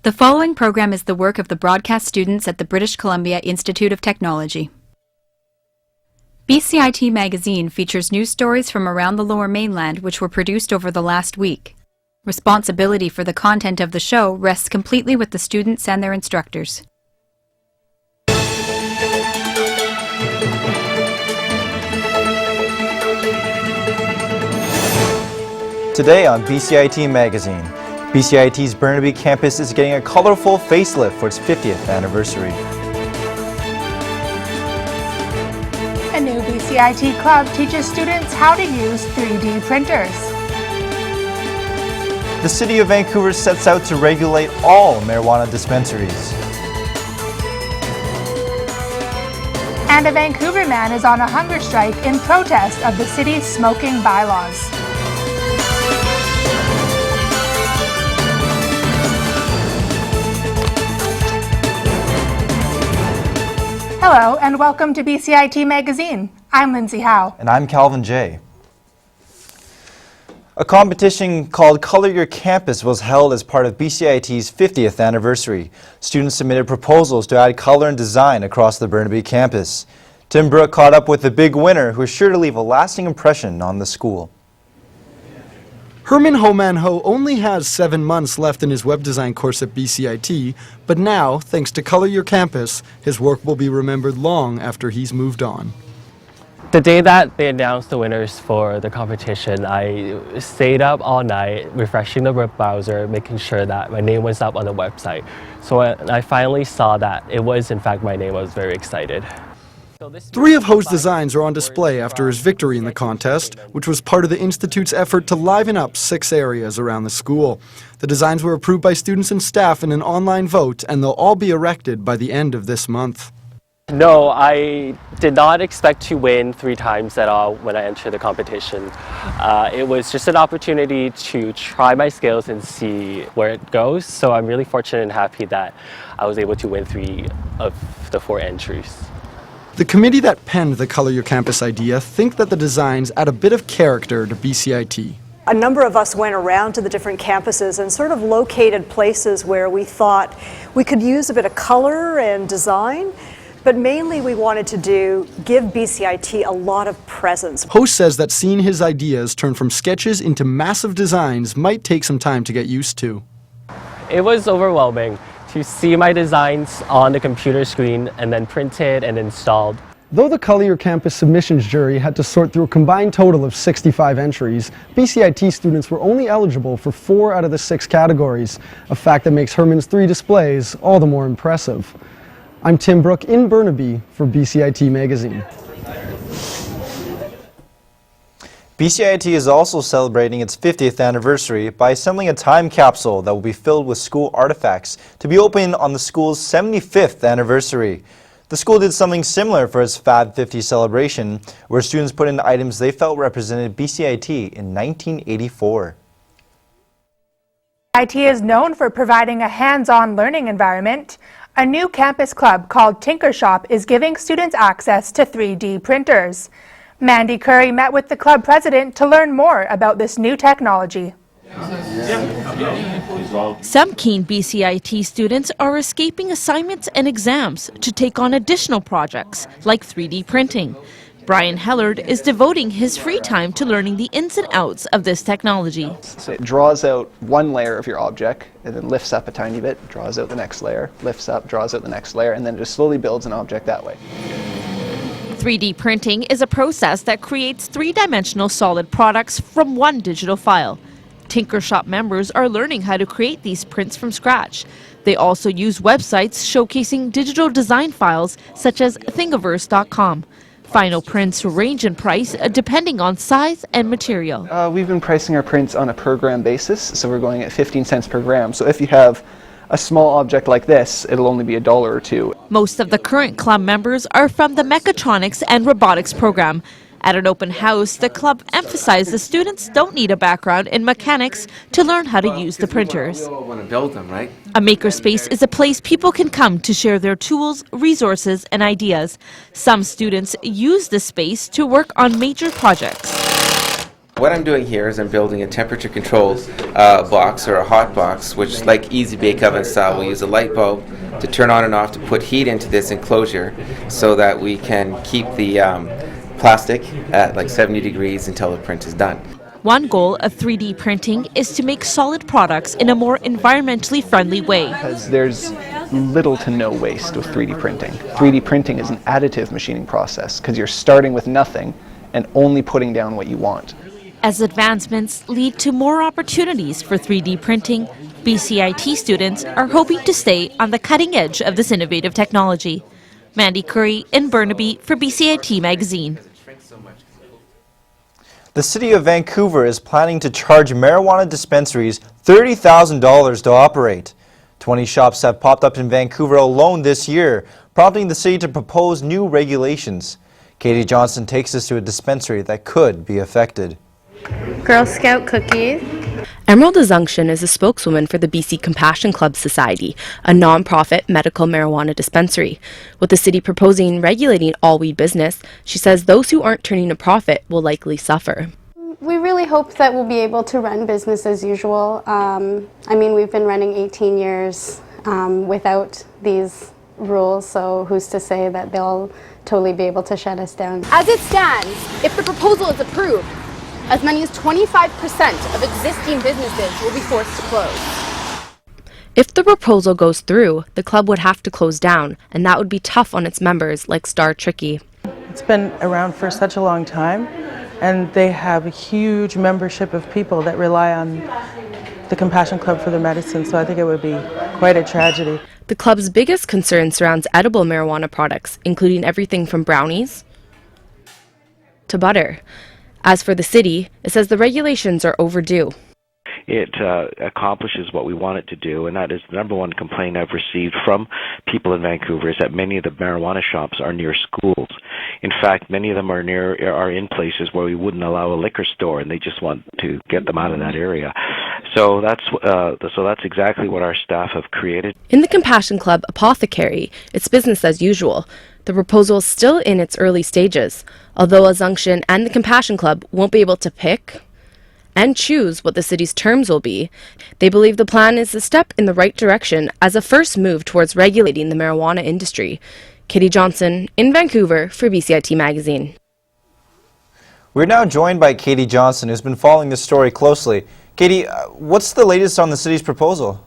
The following program is the work of the broadcast students at the British Columbia Institute of Technology. BCIT Magazine features news stories from around the Lower Mainland which were produced over the last week. Responsibility for the content of the show rests completely with the students and their instructors. Today on BCIT Magazine, BCIT's Burnaby campus is getting a colorful facelift for its 50th anniversary. A new BCIT club teaches students how to use 3D printers. The City of Vancouver sets out to regulate all marijuana dispensaries. And a Vancouver man is on a hunger strike in protest of the city's smoking bylaws. Hello and welcome to BCIT Magazine. I'm Lindsay Howe. And I'm Calvin J. A competition called Color Your Campus was held as part of BCIT's 50th anniversary. Students submitted proposals to add color and design across the Burnaby campus. Tim Brooke caught up with the big winner, who is sure to leave a lasting impression on the school. Herman Ho only has 7 months left in his web design course at BCIT, but now, thanks to Color Your Campus, his work will be remembered long after he's moved on. The day that they announced the winners for the competition, I stayed up all night refreshing the web browser, making sure that my name was up on the website. So when I finally saw that it was in fact my name, I was very excited. 3 of Ho's designs are on display after his victory in the contest, which was part of the Institute's effort to liven up 6 areas around the school. The designs were approved by students and staff in an online vote, and they'll all be erected by the end of this month. No, I did not expect to win 3 times at all when I entered the competition. It was just an opportunity to try my skills and see where it goes. So I'm really fortunate and happy that I was able to win 3 of the 4 entries. The committee that penned the Color Your Campus idea think that the designs add a bit of character to BCIT. A number of us went around to the different campuses and sort of located places where we thought we could use a bit of color and design, but mainly we wanted to give BCIT a lot of presence. Ho says that seeing his ideas turn from sketches into massive designs might take some time to get used to. It was overwhelming to see my designs on the computer screen and then printed and installed. Though the Color Your Campus submissions jury had to sort through a combined total of 65 entries, BCIT students were only eligible for 4 out of the 6 categories, a fact that makes Herman's 3 displays all the more impressive. I'm Tim Brooke in Burnaby for BCIT Magazine. BCIT is also celebrating its 50th anniversary by assembling a time capsule that will be filled with school artifacts to be opened on the school's 75th anniversary. The school did something similar for its Fab 50 celebration, where students put in items they felt represented BCIT in 1984. IT is known for providing a hands-on learning environment. A new campus club called Tinker Shop is giving students access to 3D printers. Mandy Curry met with the club president to learn more about this new technology. Some keen BCIT students are escaping assignments and exams to take on additional projects like 3D printing. Brian Hellard is devoting his free time to learning the ins and outs of this technology. So it draws out one layer of your object and then lifts up a tiny bit, draws out the next layer, lifts up, draws out the next layer, and then it just slowly builds an object that way. 3D printing is a process that creates 3-dimensional solid products from one digital file. Tinker Shop members are learning how to create these prints from scratch. They also use websites showcasing digital design files such as Thingiverse.com. Final prints range in price depending on size and material. We've been pricing our prints on a per gram basis, so we're going at 15 cents per gram. So if you have a small object like this, it'll only be $1 or $2. Most of the current club members are from the Mechatronics and Robotics program. At an open house, the club emphasized the students don't need a background in mechanics to learn how to use the printers. We all want to build them, right? A makerspace is a place people can come to share their tools, resources, and ideas. Some students use the space to work on major projects. What I'm doing here is I'm building a temperature-controlled box or a hot box, which, like easy bake oven style, will use a light bulb to turn on and off to put heat into this enclosure so that we can keep the plastic at like 70 degrees until the print is done. One goal of 3D printing is to make solid products in a more environmentally friendly way. Because there's little to no waste with 3D printing. 3D printing is an additive machining process because you're starting with nothing and only putting down what you want. As advancements lead to more opportunities for 3D printing, BCIT students are hoping to stay on the cutting edge of this innovative technology. Mandy Curry in Burnaby for BCIT Magazine. The City of Vancouver is planning to charge marijuana dispensaries $30,000 to operate. 20 shops have popped up in Vancouver alone this year, prompting the city to propose new regulations. Katie Johnson takes us to a dispensary that could be affected. Girl Scout cookies. Emerald Azunction is a spokeswoman for the BC Compassion Club Society, a non-profit medical marijuana dispensary. With the city proposing regulating all weed business, she says those who aren't turning a profit will likely suffer. We really hope that we'll be able to run business as usual. I mean, we've been running 18 years without these rules, so who's to say that they'll totally be able to shut us down. As it stands, if the proposal is approved, as many as 25% of existing businesses will be forced to close. If the proposal goes through, the club would have to close down, and that would be tough on its members like Star Tricky. It's been around for such a long time, and they have a huge membership of people that rely on the Compassion Club for their medicine, so I think it would be quite a tragedy. The club's biggest concern surrounds edible marijuana products, including everything from brownies to butter. As for the city, it says the regulations are overdue. It accomplishes what we want it to do, and that is the number one complaint I've received from people in Vancouver is that many of the marijuana shops are near schools. In fact, many of them are in places where we wouldn't allow a liquor store, and they just want to get them out of that area. So that's exactly what our staff have created. In the Compassion Club Apothecary, it's business as usual. The proposal is still in its early stages, although Azunction and the Compassion Club won't be able to pick and choose what the city's terms will be. They believe the plan is a step in the right direction as a first move towards regulating the marijuana industry. Katie Johnson in Vancouver for BCIT Magazine. We're now joined by Katie Johnson, who's been following this story closely. Katie, what's the latest on the city's proposal?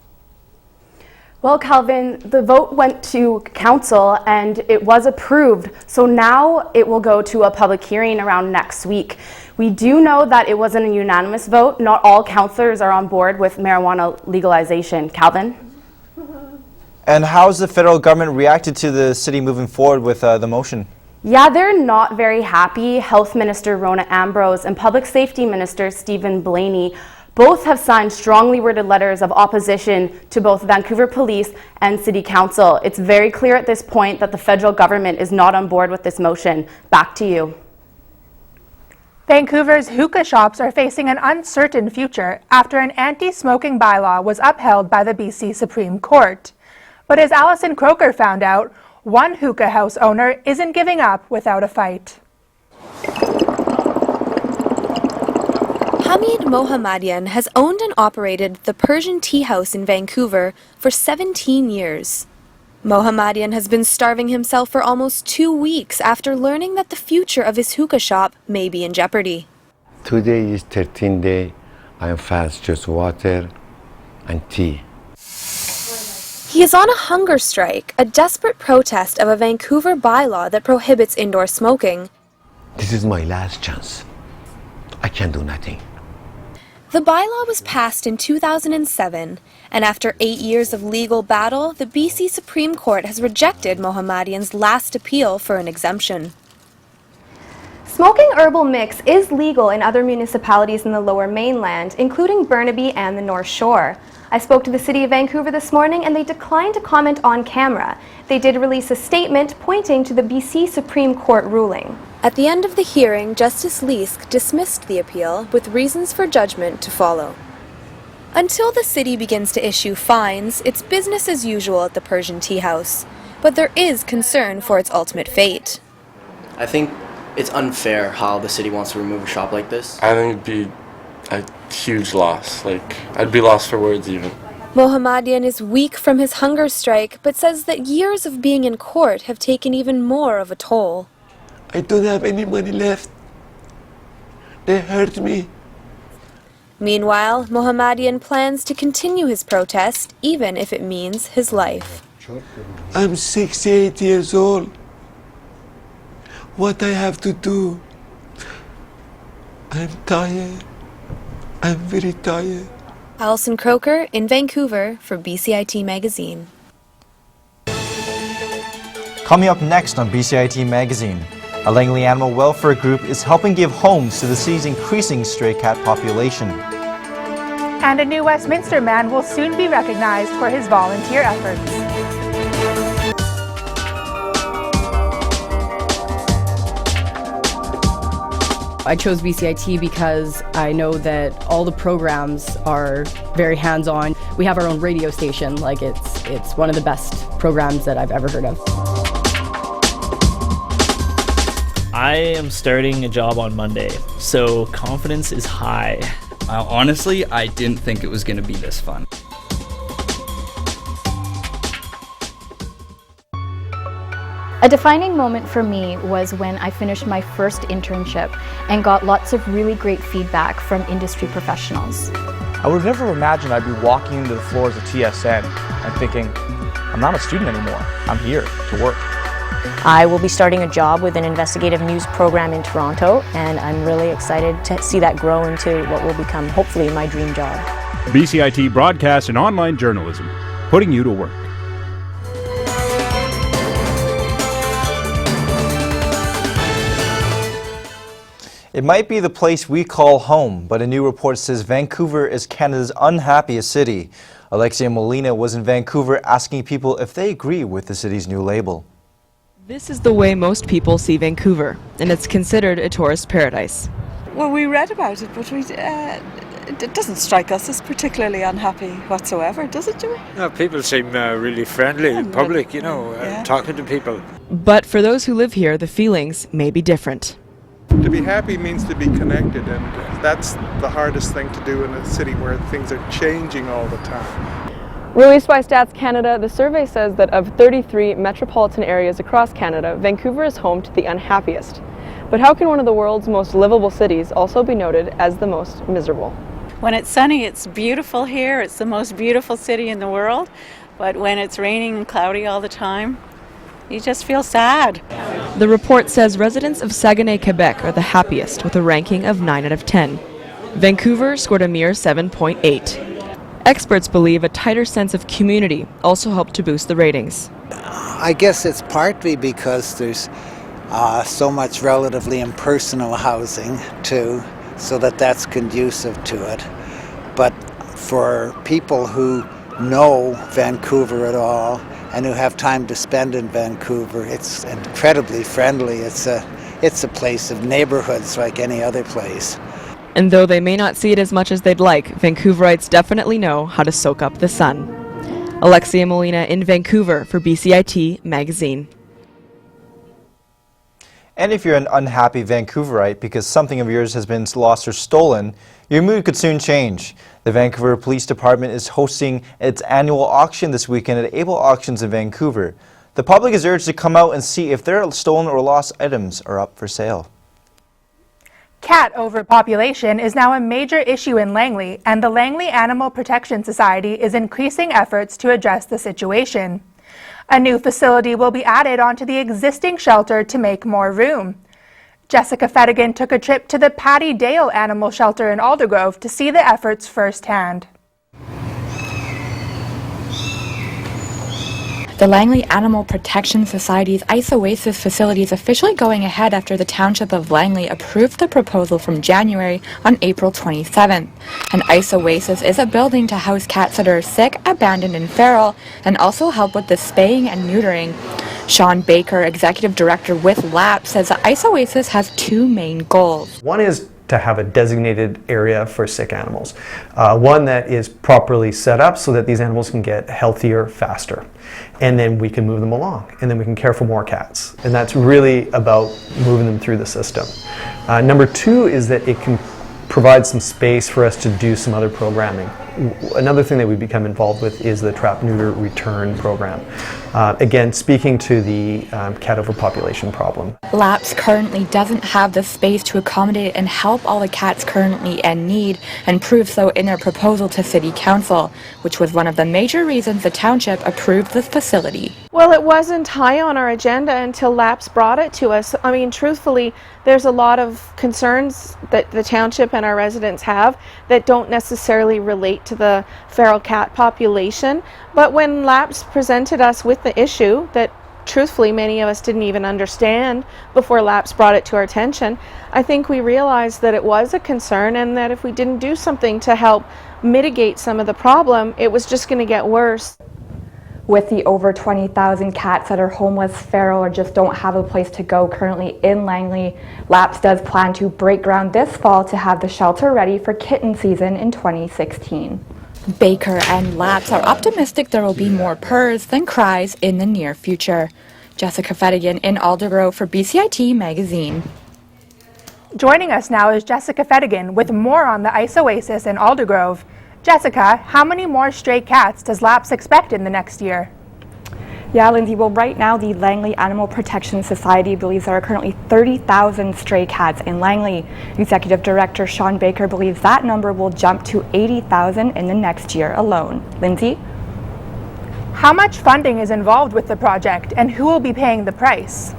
Well, Calvin, the vote went to council and it was approved. So now it will go to a public hearing around next week. We do know that it wasn't a unanimous vote. Not all councillors are on board with marijuana legalization. Calvin? And how has the federal government reacted to the city moving forward with the motion? Yeah, they're not very happy. Health Minister Rona Ambrose and Public Safety Minister Stephen Blaney both have signed strongly worded letters of opposition to both Vancouver Police and City Council. It's very clear at this point that the federal government is not on board with this motion. Back to you. Vancouver's hookah shops are facing an uncertain future after an anti-smoking bylaw was upheld by the BC Supreme Court. But as Alison Croker found out, one hookah house owner isn't giving up without a fight. Hamid Mohammadian has owned and operated the Persian Tea House in Vancouver for 17 years. Mohammadian has been starving himself for almost 2 weeks after learning that the future of his hookah shop may be in jeopardy. Today is 13th day. I am fast, just water and tea. He is on a hunger strike, a desperate protest of a Vancouver bylaw that prohibits indoor smoking. This is my last chance. I can do nothing. The bylaw was passed in 2007, and after 8 years of legal battle, the BC Supreme Court has rejected Mohammadian's last appeal for an exemption. Smoking herbal mix is legal in other municipalities in the Lower Mainland, including Burnaby and the North Shore. I spoke to the City of Vancouver this morning and they declined to comment on camera. They did release a statement pointing to the BC Supreme Court ruling. At the end of the hearing, Justice Leask dismissed the appeal with reasons for judgment to follow. Until the city begins to issue fines, it's business as usual at the Persian Tea House. But there is concern for its ultimate fate. I think it's unfair how the city wants to remove a shop like this. I think it'd be a huge loss. Like, I'd be lost for words even. Mohammadian is weak from his hunger strike, but says that years of being in court have taken even more of a toll. I don't have any money left. They hurt me. Meanwhile, Mohammadian plans to continue his protest, even if it means his life. I'm 68 years old. What I have to do? I'm tired. I'm very tired. Alison Croker in Vancouver for BCIT Magazine. Coming up next on BCIT Magazine, a Langley Animal Welfare Group is helping give homes to the city's increasing stray cat population. And a new Westminster man will soon be recognized for his volunteer efforts. I chose BCIT because I know that all the programs are very hands-on. We have our own radio station, like it's one of the best programs that I've ever heard of. I am starting a job on Monday, so confidence is high. Honestly, I didn't think it was going to be this fun. A defining moment for me was when I finished my first internship and got lots of really great feedback from industry professionals. I would have never imagined I'd be walking into the floors of TSN and thinking, I'm not a student anymore, I'm here to work. I will be starting a job with an investigative news program in Toronto, and I'm really excited to see that grow into what will become, hopefully, my dream job. BCIT broadcast and online journalism, putting you to work. It might be the place we call home, but a new report says Vancouver is Canada's unhappiest city. Alexia Molina was in Vancouver asking people if they agree with the city's new label. This is the way most people see Vancouver, and it's considered a tourist paradise. Well, we read about it, but it doesn't strike us as particularly unhappy whatsoever, does it, Joey? No, people seem really friendly in public, you know, talking to people. But for those who live here, the feelings may be different. To be happy means to be connected, and that's the hardest thing to do in a city where things are changing all the time. Released by Stats Canada, the survey says that of 33 metropolitan areas across Canada, Vancouver is home to the unhappiest. But how can one of the world's most livable cities also be noted as the most miserable? When it's sunny, it's beautiful here. It's the most beautiful city in the world. But when it's raining and cloudy all the time, you just feel sad. The report says residents of Saguenay, Quebec are the happiest with a ranking of 9 out of 10. Vancouver scored a mere 7.8. Experts believe a tighter sense of community also helped to boost the ratings. I guess it's partly because there's so much relatively impersonal housing too, so that's conducive to it. But for people who know Vancouver at all and who have time to spend in Vancouver, it's incredibly friendly. It's a place of neighborhoods like any other place. And though they may not see it as much as they'd like, Vancouverites definitely know how to soak up the sun. Alexia Molina in Vancouver for BCIT Magazine. And if you're an unhappy Vancouverite because something of yours has been lost or stolen, your mood could soon change. The Vancouver Police Department is hosting its annual auction this weekend at Able Auctions in Vancouver. The public is urged to come out and see if their stolen or lost items are up for sale. Cat overpopulation is now a major issue in Langley, and the Langley Animal Protection Society is increasing efforts to address the situation. A new facility will be added onto the existing shelter to make more room. Jessica Fettigan took a trip to the Patty Dale Animal Shelter in Aldergrove to see the efforts firsthand. The Langley Animal Protection Society's Ice Oasis facility is officially going ahead after the Township of Langley approved the proposal from January on April 27th. An Ice Oasis is a building to house cats that are sick, abandoned, and feral, and also help with the spaying and neutering. Sean Baker, Executive Director with LAP, says the Ice Oasis has two main goals. One is to have a designated area for sick animals. One that is properly set up so that these animals can get healthier faster. And then we can move them along, and then we can care for more cats. And that's really about moving them through the system. Number two is that it can provide some space for us to do some other programming. Another thing that we become involved with is the trap, neuter, return program. Again, speaking to the cat overpopulation problem. LAPS currently doesn't have the space to accommodate and help all the cats currently in need, and proved so in their proposal to City Council, which was one of the major reasons the township approved this facility. Well, it wasn't high on our agenda until LAPS brought it to us. I mean, truthfully, there's a lot of concerns that the township and our residents have that don't necessarily relate to the feral cat population. But when LAPS presented us with the issue that truthfully many of us didn't even understand before LAPS brought it to our attention, I think we realized that it was a concern, and that if we didn't do something to help mitigate some of the problem, it was just going to get worse. With the over 20,000 cats that are homeless, feral, or just don't have a place to go currently in Langley, LAPS does plan to break ground this fall to have the shelter ready for kitten season in 2016. Baker and LAPS are optimistic there will be more purrs than cries in the near future. Jessica Fettigan in Aldergrove for BCIT Magazine. Joining us now is Jessica Fettigan with more on the Ice Oasis in Aldergrove. Jessica, how many more stray cats does LAPS expect in the next year? Yeah, Lindsay, well, right now the Langley Animal Protection Society believes there are currently 30,000 stray cats in Langley. Executive Director Sean Baker believes that number will jump to 80,000 in the next year alone. Lindsay? How much funding is involved with the project, and who will be paying the price?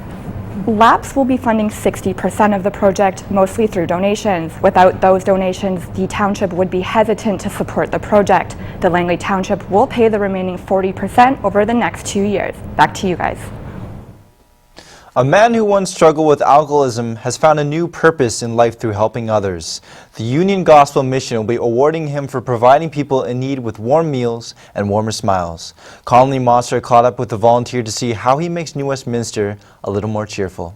LAPS will be funding 60% of the project, mostly through donations. Without those donations, the township would be hesitant to support the project. The Langley Township will pay the remaining 40% over the next 2 years. Back to you guys. A man who once struggled with alcoholism has found a new purpose in life through helping others. The Union Gospel Mission will be awarding him for providing people in need with warm meals and warmer smiles. Conley Monster caught up with a volunteer to see how he makes New Westminster a little more cheerful.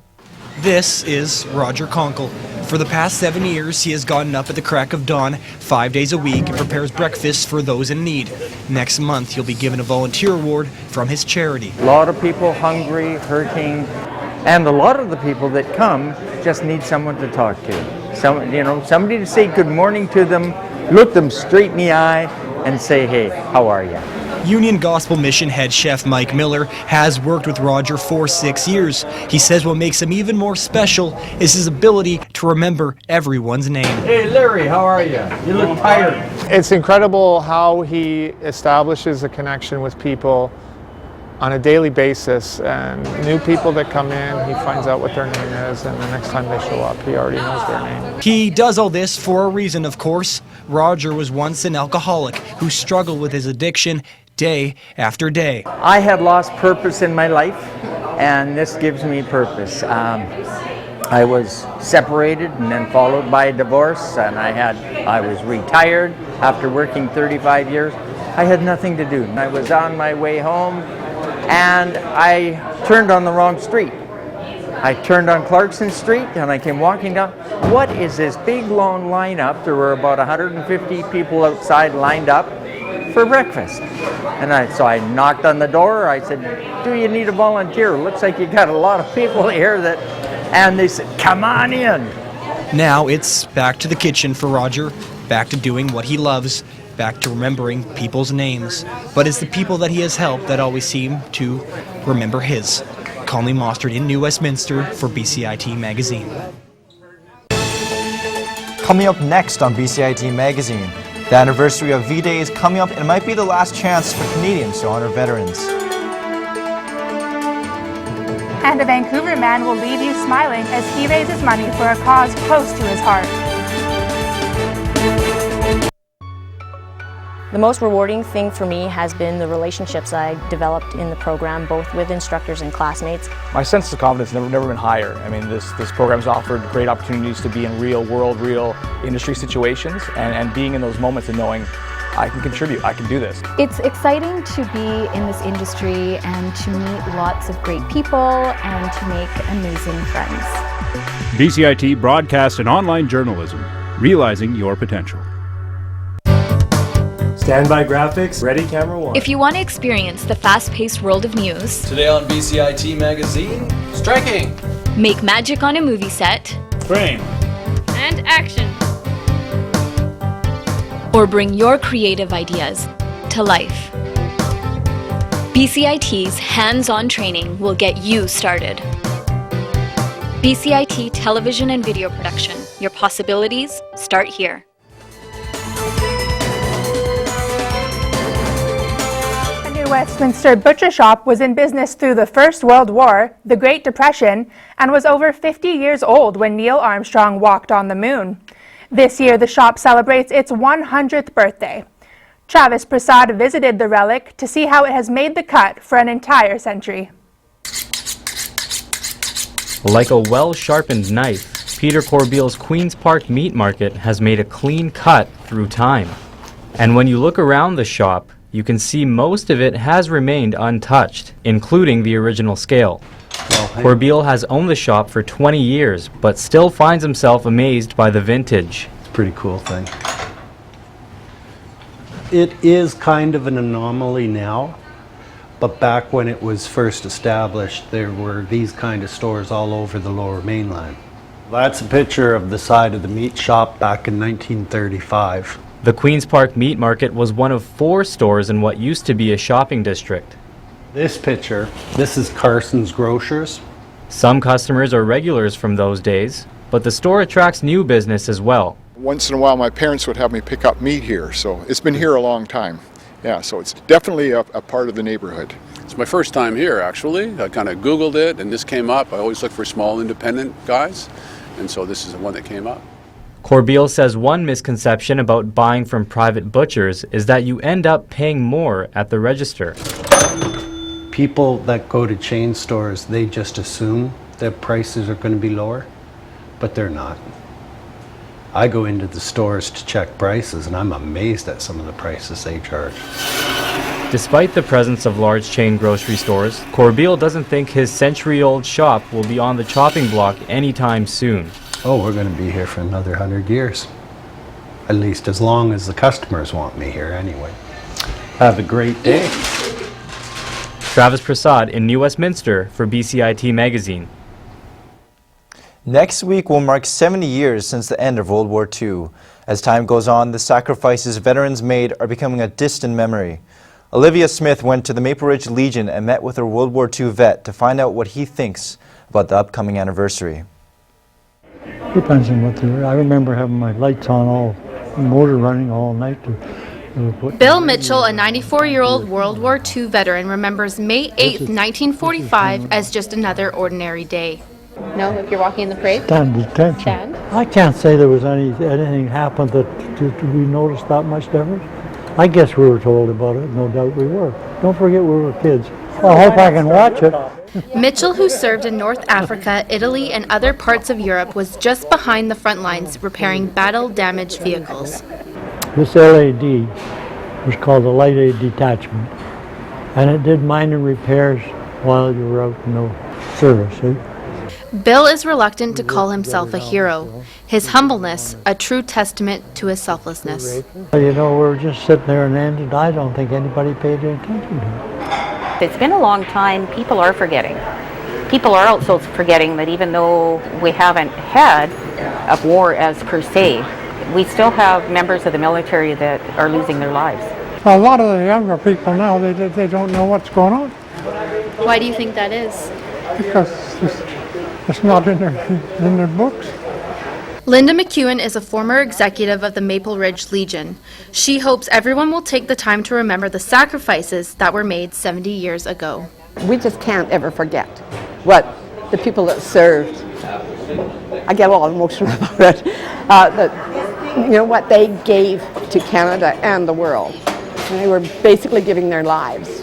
This is Roger Conkle. For the past 7 years, he has gotten up at the crack of dawn 5 days a week and prepares breakfasts for those in need. Next month, he'll be given a volunteer award from his charity. A lot of people hungry, hurting, and a lot of the people that come just need someone to talk to. Somebody to say good morning to them, look them straight in the eye, and say, hey, how are you? Union Gospel Mission head chef Mike Miller has worked with Roger for 6 years. He says what makes him even more special is his ability to remember everyone's name. Hey Larry, how are you? You look tired. It's incredible how he establishes a connection with people on a daily basis, and new people that come in, he finds out what their name is, and the next time they show up, he already knows their name. He does all this for a reason, of course. Roger was once an alcoholic who struggled with his addiction day after day. I had lost purpose in my life, and this gives me purpose. I was separated and then followed by a divorce, and I was retired after working 35 years. I had nothing to do. I was on my way home, and I turned on the wrong street. I turned on Clarkson Street, and I came walking down. What is this big long lineup? There were about 150 people outside lined up for breakfast. And so I knocked on the door. I said, do you need a volunteer? Looks like you got a lot of people here and they said, come on in. Now it's back to the kitchen for Roger, back to doing what he loves, back to remembering people's names. But it's the people that he has helped that always seem to remember his. Conley Mostert in New Westminster for BCIT Magazine. Coming up next on BCIT Magazine, the anniversary of V-Day is coming up, and it might be the last chance for Canadians to honor veterans. And a Vancouver man will leave you smiling as he raises money for a cause close to his heart. The most rewarding thing for me has been the relationships I developed in the program, both with instructors and classmates. My sense of confidence has never been higher. I mean, this program's offered great opportunities to be in real world, real industry situations, and being in those moments and knowing I can contribute, I can do this. It's exciting to be in this industry and to meet lots of great people and to make amazing friends. BCIT Broadcast and Online Journalism, realizing your potential. Standby graphics, ready camera one. If you want to experience the fast-paced world of news, today on BCIT Magazine, striking. Make magic on a movie set, frame, and action. Or bring your creative ideas to life. BCIT's hands-on training will get you started. BCIT Television and Video Production. Your possibilities start here. The new Westminster Butcher Shop was in business through the First World War, the Great Depression, and was over 50 years old when Neil Armstrong walked on the moon. This year, the shop celebrates its 100th birthday. Travis Prasad visited the relic to see how it has made the cut for an entire century. Like a well-sharpened knife, Peter Corbeil's Queen's Park Meat Market has made a clean cut through time. And when you look around the shop, you can see most of it has remained untouched, including the original scale. Corbeil has owned the shop for 20 years, but still finds himself amazed by the vintage. It's a pretty cool thing. It is kind of an anomaly now, but back when it was first established, there were these kind of stores all over the Lower Mainland. That's a picture of the side of the meat shop back in 1935. The Queen's Park Meat Market was one of 4 stores in what used to be a shopping district. This picture, this is Carson's Grocers. Some customers are regulars from those days, but the store attracts new business as well. Once in a while my parents would have me pick up meat here, so it's been here a long time. Yeah, so it's definitely a part of the neighborhood. It's my first time here, actually. I kind of Googled it and this came up. I always look for small independent guys, and so this is the one that came up. Corbeil says one misconception about buying from private butchers is that you end up paying more at the register. People that go to chain stores, they just assume that prices are going to be lower, but they're not. I go into the stores to check prices and I'm amazed at some of the prices they charge. Despite the presence of large chain grocery stores, Corbeil doesn't think his century-old shop will be on the chopping block anytime soon. Oh, we're going to be here for another 100 years. At least as long as the customers want me here anyway. Have a great day. Travis Prasad in New Westminster for BCIT Magazine. Next week will mark 70 years since the end of World War II. As time goes on, the sacrifices veterans made are becoming a distant memory. Olivia Smith went to the Maple Ridge Legion and met with a World War II vet to find out what he thinks about the upcoming anniversary. Depends on what I remember having my lights on, all motor running all night. Bill Mitchell, a 94-year-old World War II veteran, remembers May 8, 1945 as just another ordinary day. No, if you're walking in the parade? Stand detention. Stand. I can't say there was anything happened that we noticed that much difference. I guess we were told about it, no doubt we were. Don't forget we were kids. I hope I can watch it. Mitchell, who served in North Africa, Italy, and other parts of Europe, was just behind the front lines repairing battle-damaged vehicles. This LAD was called the Light Aid Detachment, and it did minor repairs while you were out in the service. Bill is reluctant to call himself a hero. His humbleness, a true testament to his selflessness. You know, we were just sitting there and ended. I don't think anybody paid any attention to it. It's been a long time. People are forgetting. People are also forgetting that even though we haven't had a war as per se, we still have members of the military that are losing their lives. A lot of the younger people now, they don't know what's going on. Why do you think that is? Because it's not in their books. Linda McEwen is a former executive of the Maple Ridge Legion. She hopes everyone will take the time to remember the sacrifices that were made 70 years ago. We just can't ever forget what the people that served, I get all emotional about it, what they gave to Canada and the world. And they were basically giving their lives.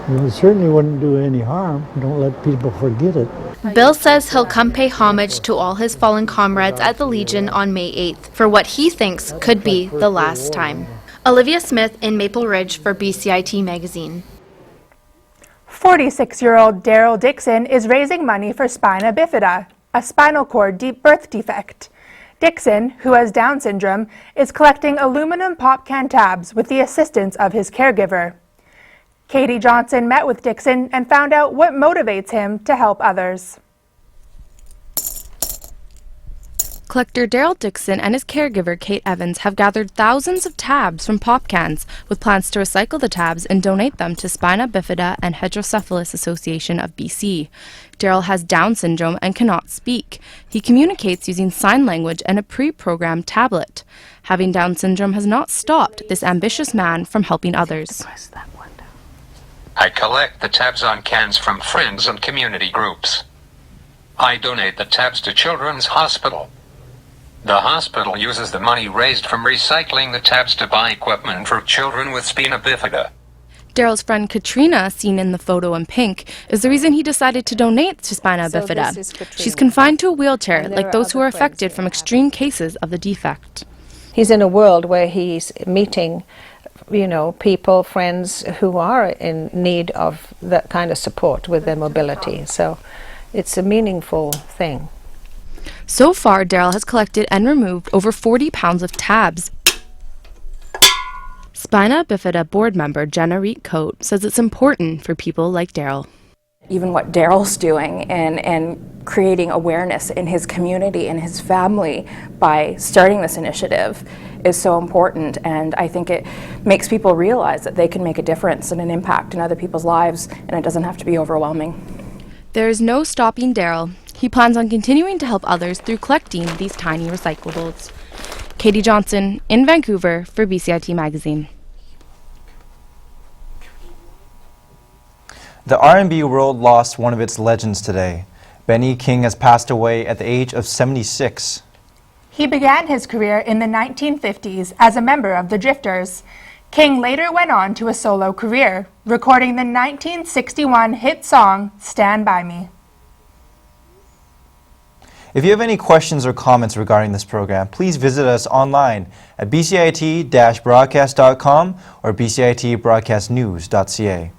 It certainly wouldn't do any harm. Don't let people forget it. Bill says he'll come pay homage to all his fallen comrades at the Legion on May 8th for what he thinks could be the last time. Olivia Smith in Maple Ridge for BCIT Magazine. 46-year-old Daryl Dixon is raising money for spina bifida, a spinal cord birth defect. Dixon, who has Down syndrome, is collecting aluminum pop can tabs with the assistance of his caregiver. Katie Johnson met with Dixon and found out what motivates him to help others. Collector Daryl Dixon and his caregiver Kate Evans have gathered thousands of tabs from pop cans with plans to recycle the tabs and donate them to Spina Bifida and Hydrocephalus Association of BC. Daryl has Down syndrome and cannot speak. He communicates using sign language and a pre-programmed tablet. Having Down syndrome has not stopped this ambitious man from helping others. I collect the tabs on cans from friends and community groups. I donate the tabs to Children's Hospital. The hospital uses the money raised from recycling the tabs to buy equipment for children with spina bifida. Daryl's friend Katrina, seen in the photo in pink, is the reason he decided to donate to Spina Bifida. She's confined to a wheelchair, like those who are affected from extreme cases of the defect. He's in a world where he's meeting, people, friends who are in need of that kind of support with their mobility. So it's a meaningful thing. So far, Daryl has collected and removed over 40 pounds of tabs. Spina Bifida board member Jenna Reed-Coate says it's important for people like Daryl. Even what Daryl's doing and creating awareness in his community and his family by starting this initiative is so important, and I think it makes people realize that they can make a difference and an impact in other people's lives, and it doesn't have to be overwhelming. There is no stopping Daryl. He plans on continuing to help others through collecting these tiny recyclables. Katie Johnson in Vancouver for BCIT Magazine. The R&B world lost one of its legends today. Benny King has passed away at the age of 76. He began his career in the 1950s as a member of the Drifters. King later went on to a solo career, recording the 1961 hit song, Stand By Me. If you have any questions or comments regarding this program, please visit us online at bcit-broadcast.com or bcitbroadcastnews.ca.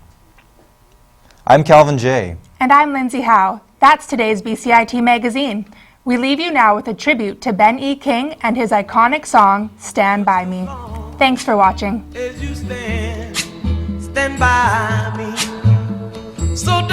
I'm Calvin J. And I'm Lindsay Howe. That's today's BCIT Magazine. We leave you now with a tribute to Ben E. King and his iconic song, Stand By Me. Thanks for watching. As you stand by me. So